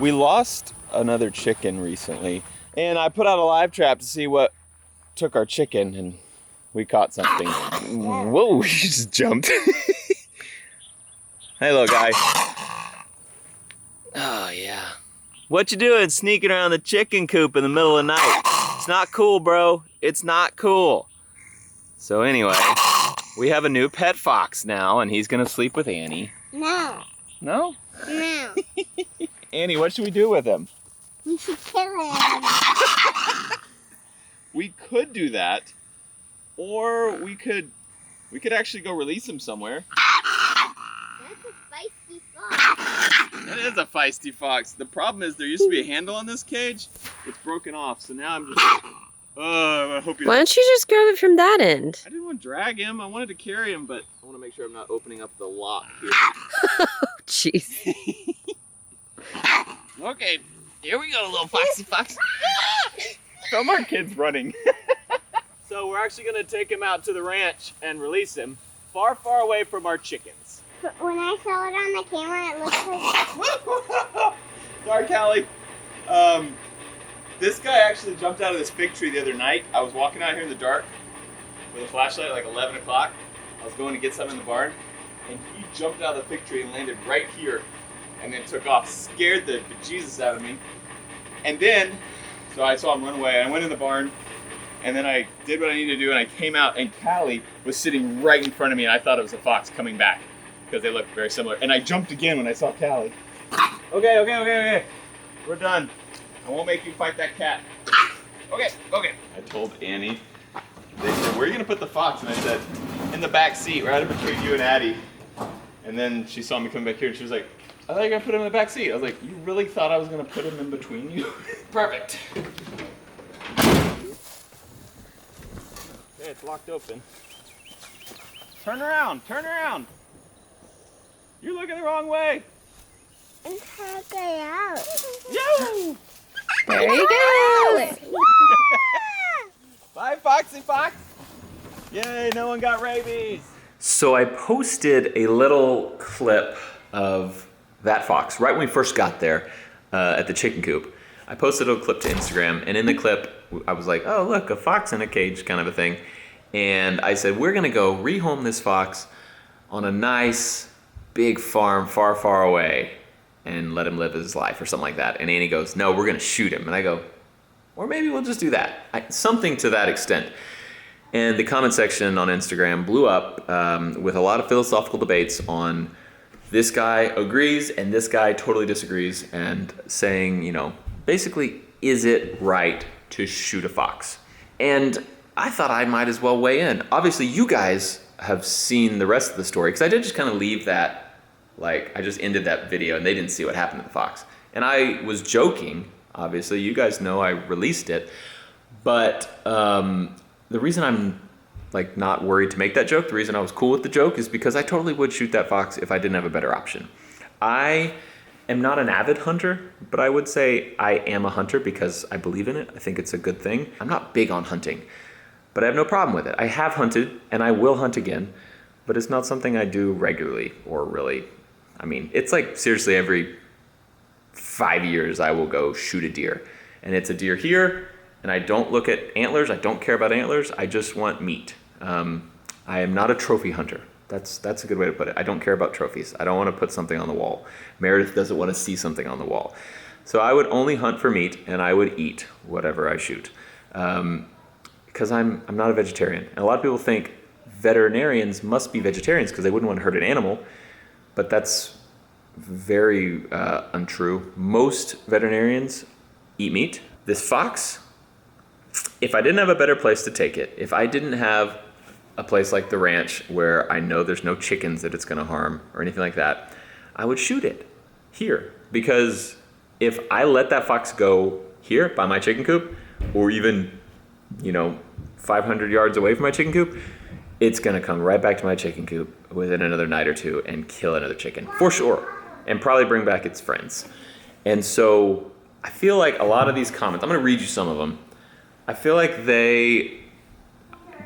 we lost another chicken recently, and I put out a live trap to see what took our chicken, and we caught something. Whoa, he just jumped. Hey, little guy. Oh, yeah. What you doing sneaking around the chicken coop in the middle of the night? It's not cool, bro. It's not cool. So anyway, we have a new pet fox now, and he's gonna sleep with Annie. No. No? No. Annie, what should we do with him? We should kill him. We could do that, or we could actually go release him somewhere. That's a feisty fox. That is a feisty fox. The problem is there used to be a handle on this cage. It's broken off, so now I'm just I hope you Why don't you just grab it from that end? I didn't want to drag him. I wanted to carry him, but I want to make sure I'm not opening up the lock here. Oh, jeez. Okay, here we go, little foxy fox. Some our kids running. So we're actually gonna take him out to the ranch and release him far, far away from our chickens. When I saw it on the camera, it looked like... Sorry, Callie. This guy actually jumped out of this fig tree the other night. I was walking out here in the dark with a flashlight at like 11 o'clock. I was going to get some in the barn, and he jumped out of the fig tree and landed right here, and then took off, scared the bejesus out of me. And then, so I saw him run away. I went in the barn, and then I did what I needed to do, and I came out, and Callie was sitting right in front of me, and I thought it was a fox coming back because they looked very similar. And I jumped again when I saw Callie. Okay. We're done. I won't make you fight that cat. Okay. I told Annie, they said, where are you going to put the fox? And I said, in the back seat, right in between you and Addie. And then she saw me come back here, and she was like, I thought you were going to put him in the back seat. I was like, you really thought I was going to put him in between you? Perfect. Okay, it's locked open. Turn around. You're looking the wrong way. And how they out? Yo! There you go. Bye, Foxy Fox. Yay, no one got rabies. So I posted a little clip of that fox right when we first got there at the chicken coop. I posted a little clip to Instagram, and in the clip, I was like, oh, look, a fox in a cage kind of a thing. And I said, we're gonna go rehome this fox on a nice big farm far, far away and let him live his life or something like that. And Annie goes, no, we're gonna shoot him. And I go, or maybe we'll just do that. Something to that extent. And the comment section on Instagram blew up with a lot of philosophical debates on this guy agrees and this guy totally disagrees, and saying, basically, is it right to shoot a fox? And I thought I might as well weigh in. Obviously, you guys have seen the rest of the story, because I did just kind of leave that, I just ended that video and they didn't see what happened to the fox. And I was joking, obviously, you guys know I released it, but the reason I'm not worried to make that joke, the reason I was cool with the joke, is because I totally would shoot that fox if I didn't have a better option. I am not an avid hunter, but I would say I am a hunter because I believe in it. I think it's a good thing. I'm not big on hunting, but I have no problem with it. I have hunted and I will hunt again, but it's not something I do regularly or really. It's seriously every 5 years I will go shoot a deer, and it's a deer here, and I don't look at antlers. I don't care about antlers. I just want meat. I am not a trophy hunter. That's a good way to put it. I don't care about trophies. I don't want to put something on the wall. Meredith doesn't want to see something on the wall. So I would only hunt for meat, and I would eat whatever I shoot. Because I'm not a vegetarian. And a lot of people think veterinarians must be vegetarians because they wouldn't want to hurt an animal, but that's very untrue. Most veterinarians eat meat. This fox, if I didn't have a better place to take it, if I didn't have a place like the ranch where I know there's no chickens that it's going to harm or anything like that, I would shoot it here. Because if I let that fox go here by my chicken coop, or even 500 yards away from my chicken coop, it's going to come right back to my chicken coop within another night or two and kill another chicken for sure, and probably bring back its friends. And so I feel like a lot of these comments, I'm going to read you some of them. I feel like they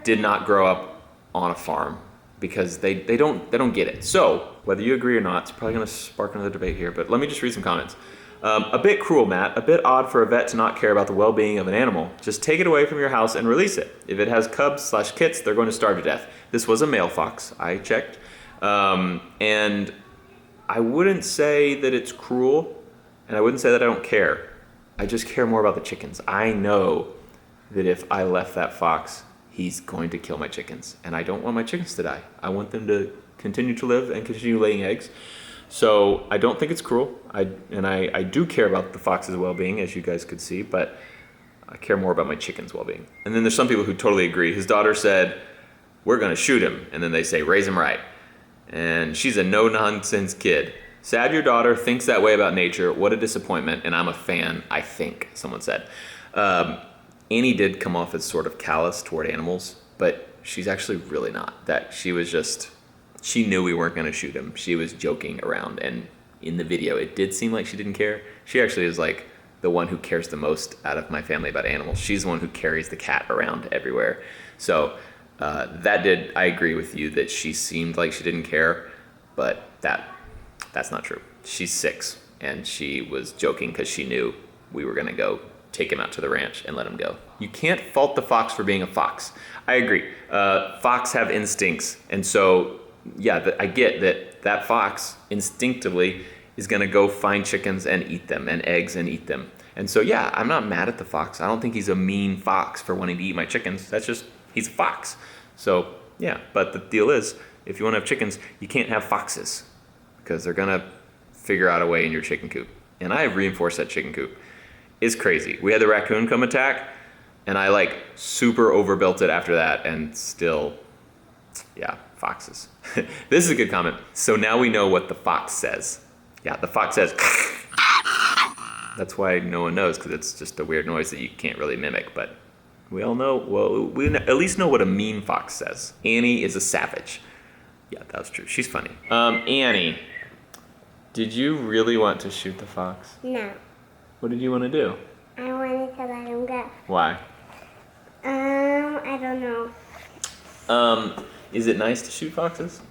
did not grow up on a farm because they don't get it. So whether you agree or not, it's probably going to spark another debate here, but let me just read some comments. A bit cruel, Matt. A bit odd for a vet to not care about the well-being of an animal. Just take it away from your house and release it. If it has cubs/kits, they're going to starve to death. This was a male fox. I checked. And I wouldn't say that it's cruel, and I wouldn't say that I don't care. I just care more about the chickens. I know that if I left that fox, he's going to kill my chickens. And I don't want my chickens to die. I want them to continue to live and continue laying eggs. So I don't think it's cruel. I do care about the fox's well-being, as you guys could see, but I care more about my chicken's well-being. And then there's some people who totally agree. His daughter said, we're gonna shoot him. And then they say, raise him right. And she's a no-nonsense kid. Sad your daughter thinks that way about nature. What a disappointment. And I'm a fan, I think, someone said. Annie did come off as sort of callous toward animals, but she's actually really not. That she was just, she knew we weren't gonna shoot him. She was joking around, and in the video, it did seem like she didn't care. She actually is like the one who cares the most out of my family about animals. She's the one who carries the cat around everywhere. So I agree with you that she seemed like she didn't care, but that's not true. She's 6, and she was joking because she knew we were gonna go take him out to the ranch and let him go. You can't fault the fox for being a fox. I agree. Fox have instincts, and so yeah, I get that fox instinctively is gonna go find chickens and eat them, and eggs and eat them. And so yeah, I'm not mad at the fox. I don't think he's a mean fox for wanting to eat my chickens. That's just, he's a fox. So yeah, but the deal is, if you wanna have chickens, you can't have foxes, because they're gonna figure out a way in your chicken coop. And I have reinforced that chicken coop. It's crazy. We had the raccoon come attack, and I like super overbuilt it after that, and still, yeah, foxes. This is a good comment. So now we know what the fox says. Yeah, the fox says, that's why no one knows, because it's just a weird noise that you can't really mimic, but we all know, well, we at least know what a mean fox says. Annie is a savage. Yeah, that was true. She's funny. Annie, did you really want to shoot the fox? No. What did you want to do? I wanted to let him go. Why? I don't know. Is it nice to shoot foxes?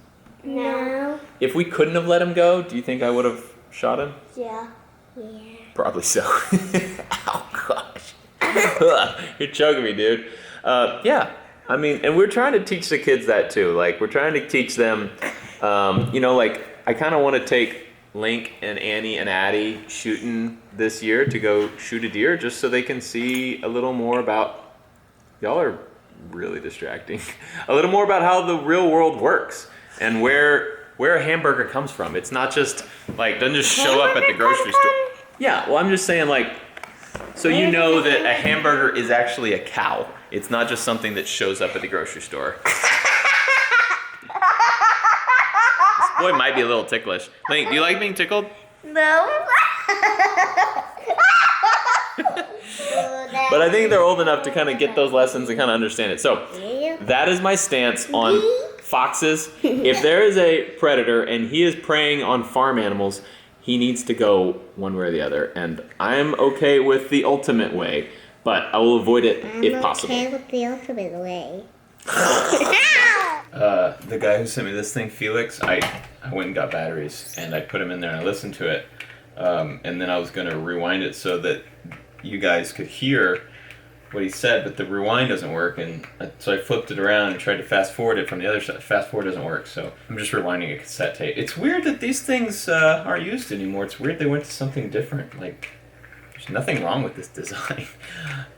No. If we couldn't have let him go, do you think I would have shot him? Yeah. Probably so. Oh gosh. You're choking me, dude. Yeah. I mean, and we're trying to teach the kids that too. Like, we're trying to teach them, like, I kind of want to take Link and Annie and Addie shooting this year to go shoot a deer, just so they can see a little more about, y'all are really distracting, a little more about how the real world works and where a hamburger comes from. It's not just like, doesn't just show up at the grocery store. Yeah, well, I'm just saying, like, so you know that a hamburger is actually a cow. It's not just something that shows up at the grocery store. This boy might be a little ticklish. Link, do you like being tickled? No. But I think they're old enough to kind of get those lessons and kind of understand it. So that is my stance on foxes. If there is a predator and he is preying on farm animals, he needs to go one way or the other. And I'm okay with the ultimate way, but I will avoid it if possible. I'm okay with the ultimate way. The guy who sent me this thing, Felix, I went and got batteries and I put him in there and I listened to it. And then I was going to rewind it so that you guys could hear what he said, but the rewind doesn't work, and so I flipped it around and tried to fast forward it from the other side. Fast forward doesn't work, so I'm just rewinding a cassette tape. It's weird that these things aren't used anymore. It's weird they went to something different. Like, there's nothing wrong with this design.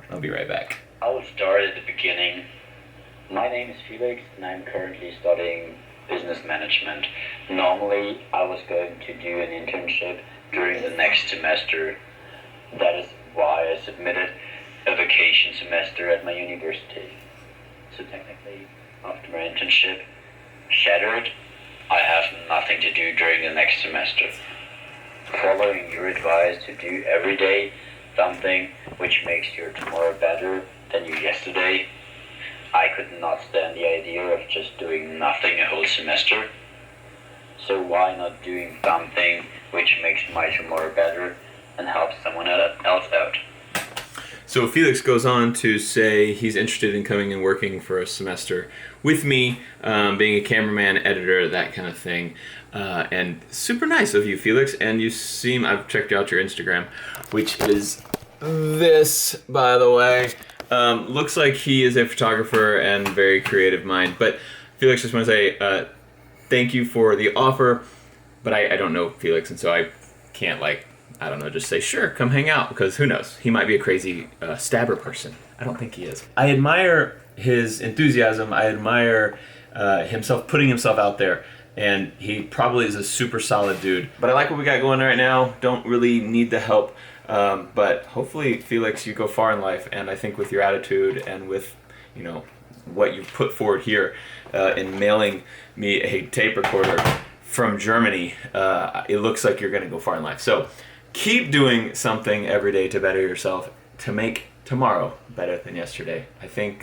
I'll be right back. I will start at the beginning. My name is Felix, and I'm currently studying business management. Normally, I was going to do an internship during the next semester. That is why I submitted a vacation semester at my university. So technically, after my internship shattered, I have nothing to do during the next semester. Following your advice to do every day something which makes your tomorrow better than your yesterday, I could not stand the idea of just doing nothing a whole semester. So why not doing something which makes my tomorrow better and helps someone else out? So Felix goes on to say he's interested in coming and working for a semester with me, being a cameraman, editor, that kind of thing. And super nice of you, Felix. And you seem, I've checked out your Instagram, which is this, by the way. Looks like he is a photographer and very creative mind. But Felix, just want to say thank you for the offer. But I don't know Felix, and so I can't, like, I don't know, just say, sure, come hang out, because who knows? He might be a crazy stabber person. I don't think he is. I admire his enthusiasm. I admire himself putting himself out there, and he probably is a super solid dude. But I like what we got going right now. Don't really need the help, but hopefully, Felix, you go far in life, and I think with your attitude and with, you know, what you put forward here in mailing me a tape recorder from Germany, it looks like you're going to go far in life. So keep doing something every day to better yourself, to make tomorrow better than yesterday. I think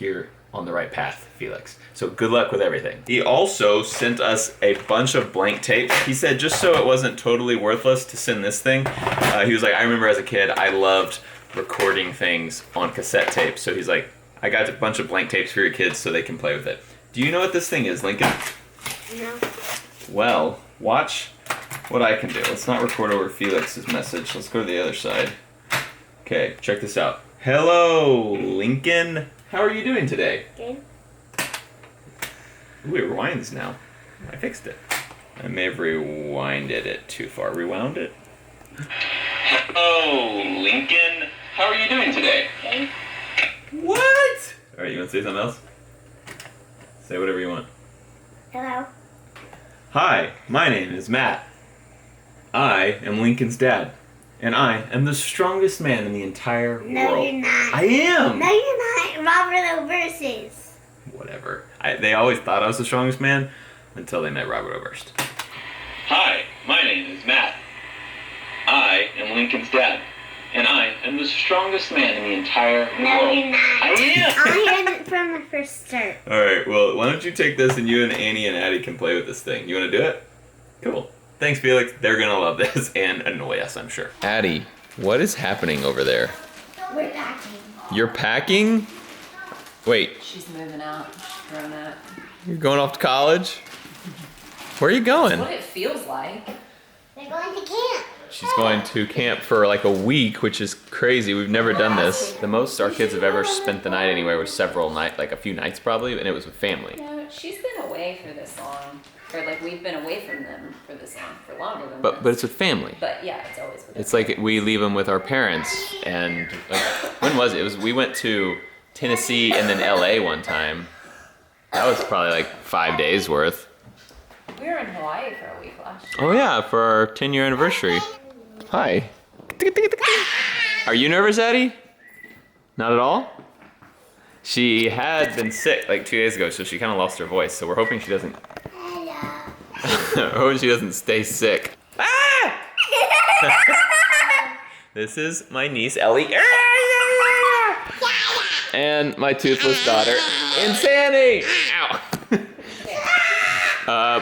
you're on the right path, Felix. So good luck with everything. He also sent us a bunch of blank tape. He said just so it wasn't totally worthless to send this thing, he was like, I remember as a kid, I loved recording things on cassette tape. So he's like, I got a bunch of blank tapes for your kids so they can play with it. Do you know what this thing is, Lincoln? No. Well, watch what I can do. Let's not record over Felix's message. Let's go to the other side. Okay, check this out. Hello, Lincoln. How are you doing today? Good. Ooh, it rewinds now. I fixed it. I may have rewinded it too far. Rewound it? Hello, Lincoln. How are you doing today? Good. What? Alright, you want to say something else? Say whatever you want. Hello. Hi, my name is Matt. I am Lincoln's dad. And I am the strongest man in the entire world. No, you're not. I am! No, you're not. Robert O'Versus. Whatever. They always thought I was the strongest man until they met Robert Oberst. Hi, my name is Matt. I am Lincoln's dad. And I am the strongest man in the entire world. No, you're not. I am! I had it from the first start. Alright, well, why don't you take this and you and Annie and Addie can play with this thing. You want to do it? Cool. Thanks, Felix. They're going to love this and annoy us, I'm sure. Addie, what is happening over there? We're packing. You're packing? Wait, She's moving out. She's grown up. you're going off to college? Where are you going? What it feels like. We're going to camp. She's going to camp for like a week, which is crazy. We've never done this. The most our kids have ever spent the night anywhere was several nights, like a few nights probably, and it was with family. No, she's been away for this long. Or like we've been away from them for this long, for longer than But this. it's with family. But yeah, it's always with It's like we leave them with our parents, and like, when was it? We went to Tennessee and then LA one time. That was probably like 5 days worth. We were in Hawaii for a week last year. Oh yeah, for our 10-year anniversary. Hi. Are you nervous, Addie? Not at all? She had been sick like 2 days ago, so she kind of lost her voice. So we're hoping she doesn't. Hoping she doesn't stay sick. Ah! This is my niece Ellie. And my toothless daughter, Insanity. Ow.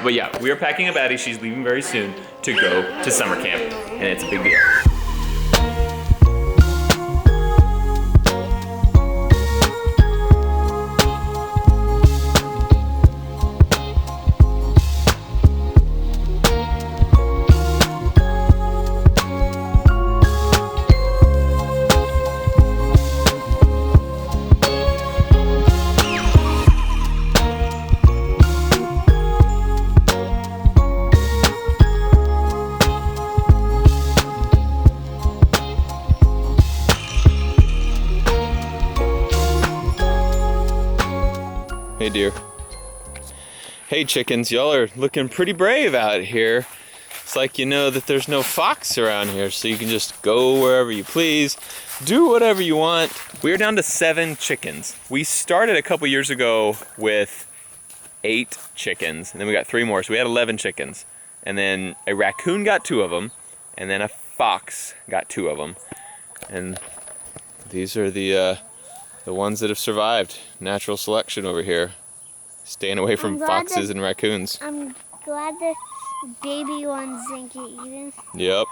But yeah, we are packing up Addie. She's leaving very soon to go to summer camp, and it's a big deal. Hey dear. Hey chickens, y'all are looking pretty brave out here. It's like you know that there's no fox around here, so you can just go wherever you please, do whatever you want. We're down to 7 chickens. We started a couple years ago with 8 chickens, and then we got 3 more, so we had 11 chickens. And then a raccoon got 2 of them, and then a fox got 2 of them. And these are the ones that have survived. Natural selection over here. Staying away from I'm glad foxes and raccoons. I'm glad the baby ones didn't get eaten. Yep.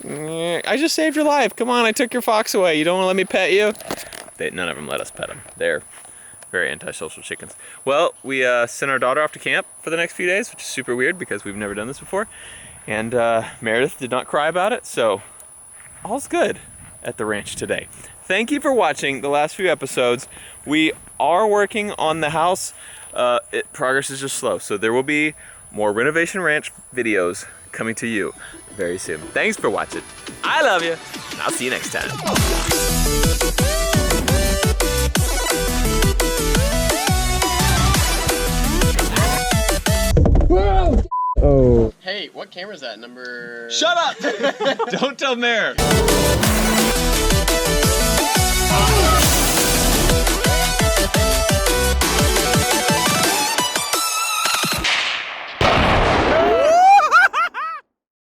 I just saved your life. Come on, I took your fox away. You don't want to let me pet you? None of them let us pet them. They're very antisocial chickens. Well, we sent our daughter off to camp for the next few days, which is super weird because we've never done this before. And Meredith did not cry about it, so all's good at the ranch today. Thank you for watching the last few episodes. We are working on the house. Progress is just slow, so there will be more Renovation Ranch videos coming to you very soon. Thanks for watching. I love you, and I'll see you next time. Oh. Hey, what camera is that? Number... Shut up! Don't tell Mare.